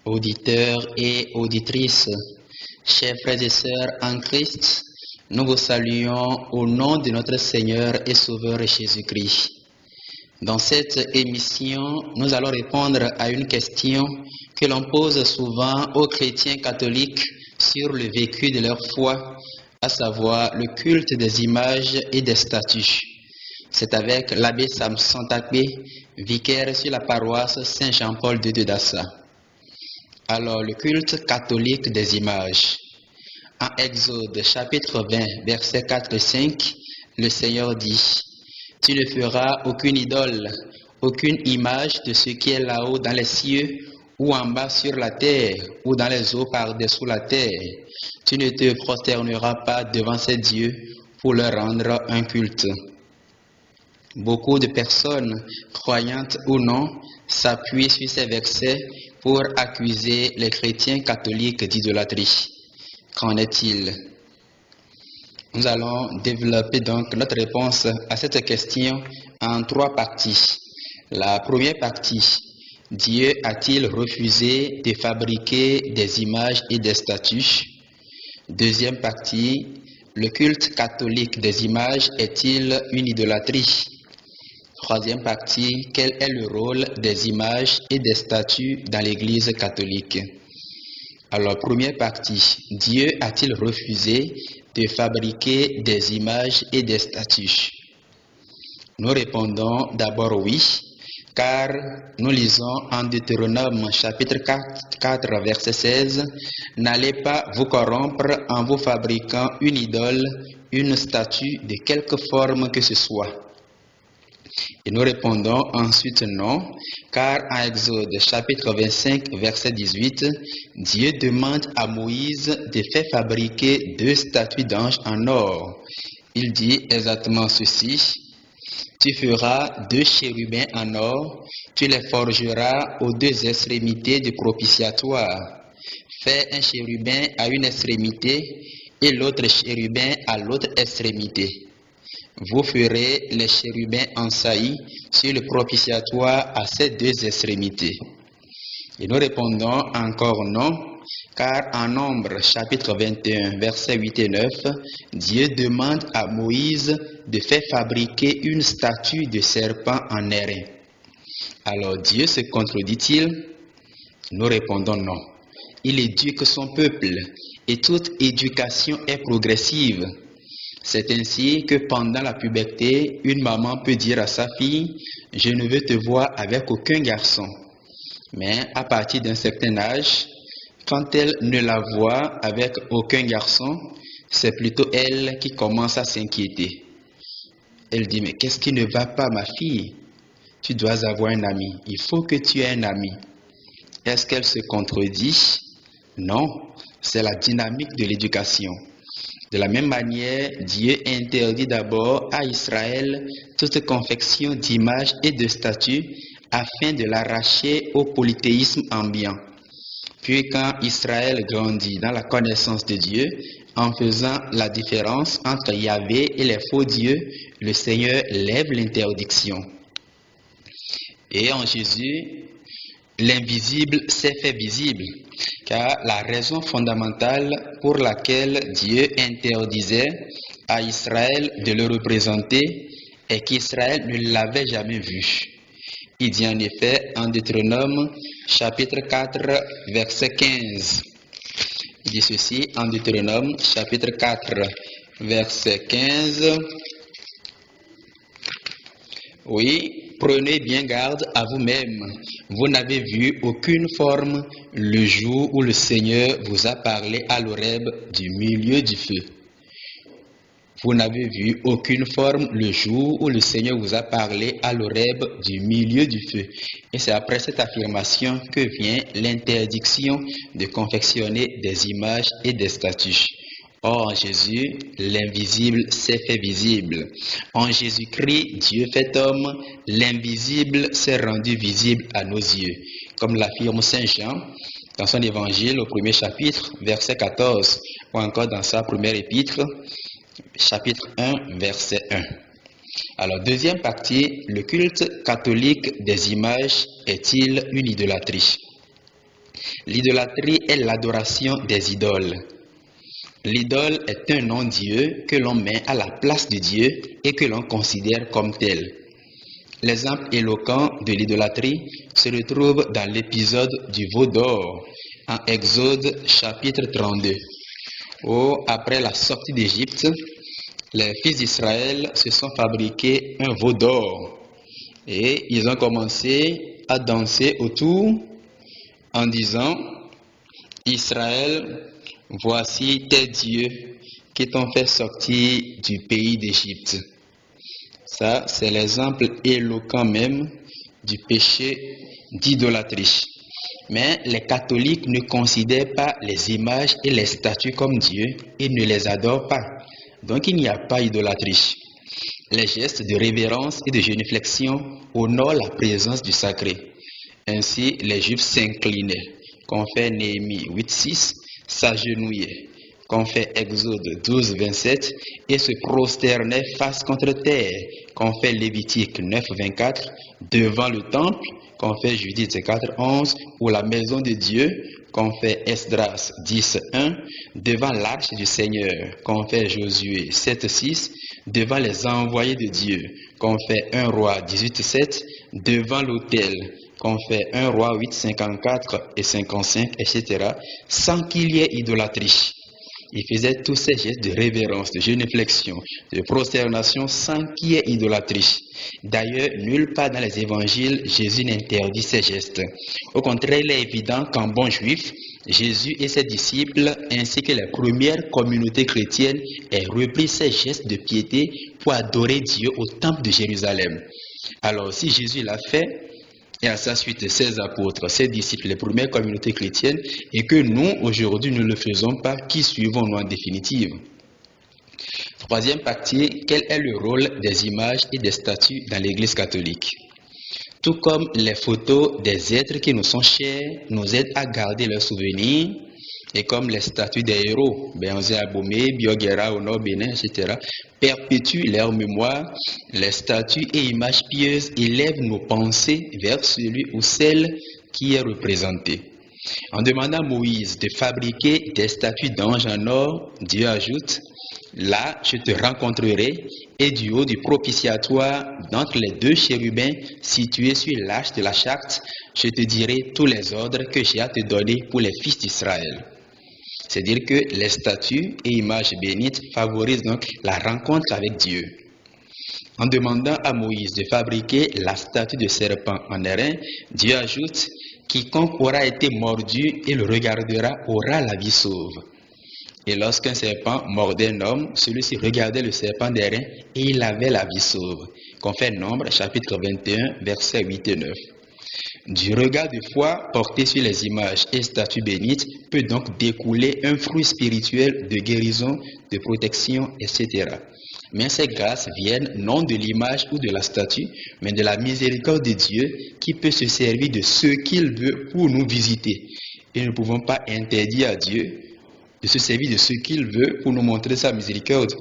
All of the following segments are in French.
Auditeurs et auditrices, chers frères et sœurs en Christ, nous vous saluons au nom de notre Seigneur et Sauveur Jésus-Christ. Dans cette émission, nous allons répondre à une question que l'on pose souvent aux chrétiens catholiques sur le vécu de leur foi, à savoir le culte des images et des statues. C'est avec l'abbé Samson Takbe, vicaire sur la paroisse Saint-Jean-Paul II de Dassa. Alors, le culte catholique des images. En Exode chapitre 20, versets 4 et 5, le Seigneur dit: « Tu ne feras aucune idole, aucune image de ce qui est là-haut dans les cieux, ou en bas sur la terre, ou dans les eaux par-dessous la terre. Tu ne te prosterneras pas devant ces dieux pour leur rendre un culte. » Beaucoup de personnes, croyantes ou non, s'appuient sur ces versets pour accuser les chrétiens catholiques d'idolâtrie. Qu'en est-il? Nous allons développer donc notre réponse à cette question en 3 parties. La première partie: Dieu a-t-il refusé de fabriquer des images et des statues? Deuxième partie: le culte catholique des images est-il une idolâtrie? Troisième partie: quel est le rôle des images et des statues dans l'Église catholique? Alors, première partie: Dieu a-t-il refusé de fabriquer des images et des statues? Nous répondons d'abord oui, car nous lisons en Deutéronome chapitre 4 verset 16, « N'allez pas vous corrompre en vous fabriquant une idole, une statue de quelque forme que ce soit. » Et nous répondons ensuite non, car en Exode chapitre 25 verset 18, Dieu demande à Moïse de faire fabriquer 2 statues d'anges en or. Il dit exactement ceci: « Tu feras 2 chérubins en or, tu les forgeras aux 2 extrémités du propitiatoire. Fais un chérubin à une extrémité et l'autre chérubin à l'autre extrémité. Vous ferez les chérubins en saillie sur le propitiatoire à ces 2 extrémités. » Et nous répondons encore non, car en Nombre chapitre 21 versets 8 et 9, Dieu demande à Moïse de faire fabriquer une statue de serpent en airain. Alors Dieu se contredit-il? Nous répondons non. Il éduque son peuple et toute éducation est progressive. C'est ainsi que pendant la puberté, une maman peut dire à sa fille: « Je ne veux te voir avec aucun garçon. » Mais à partir d'un certain âge, quand elle ne la voit avec aucun garçon, c'est plutôt elle qui commence à s'inquiéter. Elle dit: « Mais qu'est-ce qui ne va pas, ma fille? Tu dois avoir un ami. Il faut que tu aies un ami. » Est-ce qu'elle se contredit? Non, c'est la dynamique de l'éducation. De la même manière, Dieu interdit d'abord à Israël toute confection d'images et de statues afin de l'arracher au polythéisme ambiant. Puis quand Israël grandit dans la connaissance de Dieu, en faisant la différence entre Yahvé et les faux dieux, le Seigneur lève l'interdiction. Et en Jésus, l'invisible s'est fait visible, car la raison fondamentale pour laquelle Dieu interdisait à Israël de le représenter est qu'Israël ne l'avait jamais vu. Il dit en effet en Deutéronome chapitre 4 verset 15. Il dit ceci en Deutéronome chapitre 4 verset 15. Oui. Prenez bien garde à vous-même. Vous n'avez vu aucune forme le jour où le Seigneur vous a parlé à l'Horeb du milieu du feu. Vous n'avez vu aucune forme le jour où le Seigneur vous a parlé à l'Horeb du milieu du feu. Et c'est après cette affirmation que vient l'interdiction de confectionner des images et des statues. Or, en Jésus, l'invisible s'est fait visible. En Jésus-Christ, Dieu fait homme, l'invisible s'est rendu visible à nos yeux. Comme l'affirme Saint Jean dans son évangile au 1er chapitre, verset 14, ou encore dans sa première épître, chapitre 1, verset 1. Alors, deuxième partie, le culte catholique des images est-il une idolâtrie? L'idolâtrie est l'adoration des idoles. L'idole est un non-Dieu que l'on met à la place de Dieu et que l'on considère comme tel. L'exemple éloquent de l'idolâtrie se retrouve dans l'épisode du veau d'or en Exode chapitre 32, où après la sortie d'Égypte, les fils d'Israël se sont fabriqués un veau d'or et ils ont commencé à danser autour en disant: Israël, voici tes dieux qui t'ont fait sortir du pays d'Égypte. Ça, c'est l'exemple éloquent même du péché d'idolâtrie. Mais les catholiques ne considèrent pas les images et les statues comme Dieu et ne les adorent pas. Donc il n'y a pas idolâtrie. Les gestes de révérence et de génuflexion honorent la présence du sacré. Ainsi, les Juifs s'inclinaient, qu'on fait Néhémie 8:6, s'agenouillaient, qu'on fait Exode 12:27, et se prosternaient face contre terre, qu'on fait Lévitique 9:24, devant le temple, qu'on fait Judith 4:11, ou la maison de Dieu, qu'on fait Esdras 10:1, devant l'arche du Seigneur, qu'on fait Josué 7:6, devant les envoyés de Dieu, qu'on fait 1 Roi 18:7, devant l'autel, qu'on fait 1 Roi 8:54 et 55, etc., sans qu'il y ait idolâtrie. Il faisait tous ces gestes de révérence, de génuflexion, de prosternation sans qu'il y ait idolâtrie. D'ailleurs, nulle part dans les évangiles, Jésus n'interdit ces gestes. Au contraire, il est évident qu'en bon juif, Jésus et ses disciples, ainsi que les premières communautés chrétiennes, aient repris ces gestes de piété pour adorer Dieu au temple de Jérusalem. Alors, si Jésus l'a fait, et à sa suite ses apôtres, ses disciples, les premières communautés chrétiennes, et que nous, aujourd'hui, ne le faisons pas, qui suivons-nous en définitive? Troisième partie, quel est le rôle des images et des statues dans l'Église catholique? Tout comme les photos des êtres qui nous sont chers nous aident à garder leurs souvenirs, et comme les statues des héros, Béanzé Abomey, Bioguera, Honor Bénin, etc., perpétuent leur mémoire, les statues et images pieuses élèvent nos pensées vers celui ou celle qui est représenté. En demandant à Moïse de fabriquer des statues d'anges en or, Dieu ajoute: là, je te rencontrerai, et du haut du propitiatoire, d'entre les deux chérubins situés sur l'arche de la charte, je te dirai tous les ordres que j'ai à te donner pour les fils d'Israël. C'est-à-dire que les statues et images bénites favorisent donc la rencontre avec Dieu. En demandant à Moïse de fabriquer la statue de serpent en airain, Dieu ajoute: quiconque aura été mordu et le regardera aura la vie sauve. Et lorsqu'un serpent mordait un homme, celui-ci regardait le serpent d'airain et il avait la vie sauve. Qu'on fait Nombre, chapitre 21, versets 8 et 9. Du regard de foi porté sur les images et statues bénites peut donc découler un fruit spirituel de guérison, de protection, etc. Mais ces grâces viennent non de l'image ou de la statue, mais de la miséricorde de Dieu qui peut se servir de ce qu'il veut pour nous visiter. Et nous ne pouvons pas interdire à Dieu de se servir de ce qu'il veut pour nous montrer sa miséricorde.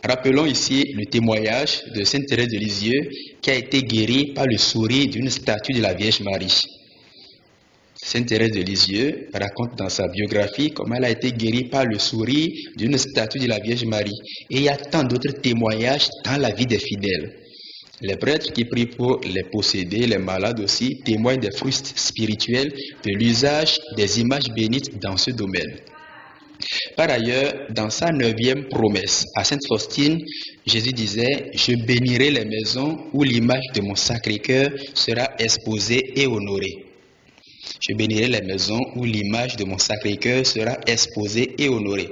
Rappelons ici le témoignage de Sainte Thérèse de Lisieux qui a été guérie par le sourire d'une statue de la Vierge Marie. Sainte Thérèse de Lisieux raconte dans sa biographie comment elle a été guérie par le sourire d'une statue de la Vierge Marie. Et il y a tant d'autres témoignages dans la vie des fidèles. Les prêtres qui prient pour les possédés, les malades aussi, témoignent des fruits spirituels de l'usage des images bénites dans ce domaine. Par ailleurs, dans sa 9e promesse à Sainte Faustine, Jésus disait: « Je bénirai les maisons où l'image de mon Sacré-Cœur sera exposée et honorée. » Je bénirai les maisons où l'image de mon Sacré-Cœur sera exposée et honorée.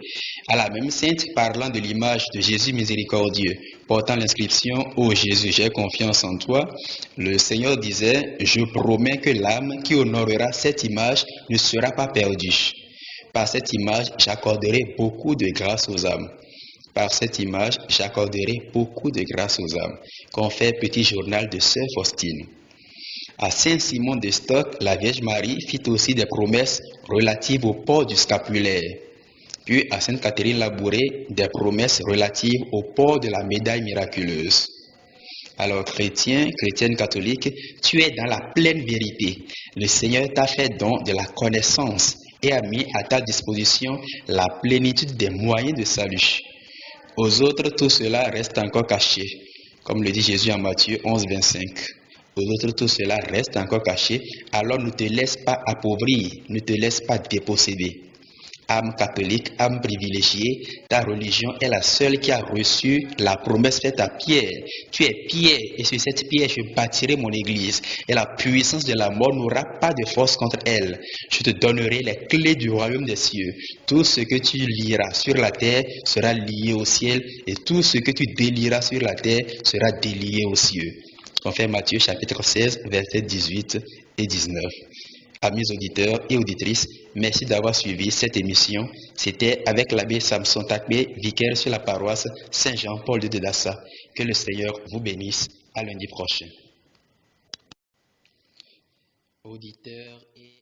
À la même sainte, parlant de l'image de Jésus miséricordieux, portant l'inscription « Ô Jésus, j'ai confiance en toi », le Seigneur disait: « Je promets que l'âme qui honorera cette image ne sera pas perdue. Par cette image, j'accorderai beaucoup de grâce aux âmes. Par cette image, j'accorderai beaucoup de grâce aux âmes. » Qu'on fait Petit journal de Sœur Faustine. À Saint-Simon de Stock, la Vierge Marie fit aussi des promesses relatives au port du scapulaire. Puis à Sainte Catherine Labouré, des promesses relatives au port de la médaille miraculeuse. Alors, chrétien, chrétienne catholique, tu es dans la pleine vérité. Le Seigneur t'a fait don de la connaissance et a mis à ta disposition la plénitude des moyens de salut. Aux autres, tout cela reste encore caché, comme le dit Jésus en Matthieu 11, 25. Aux autres, tout cela reste encore caché, alors ne te laisse pas appauvrir, ne te laisse pas déposséder. Âme catholique, âme privilégiée, ta religion est la seule qui a reçu la promesse faite à Pierre. Tu es Pierre, et sur cette pierre, je bâtirai mon église, et la puissance de la mort n'aura pas de force contre elle. Je te donnerai les clés du royaume des cieux. Tout ce que tu liras sur la terre sera lié au ciel, et tout ce que tu délieras sur la terre sera délié aux cieux. Confère Matthieu chapitre 16, versets 18 et 19. Amis auditeurs et auditrices, merci d'avoir suivi cette émission. C'était avec l'abbé Samson Takbe, vicaire sur la paroisse Saint-Jean-Paul de Dassa. Que le Seigneur vous bénisse. À lundi prochain. Auditeurs et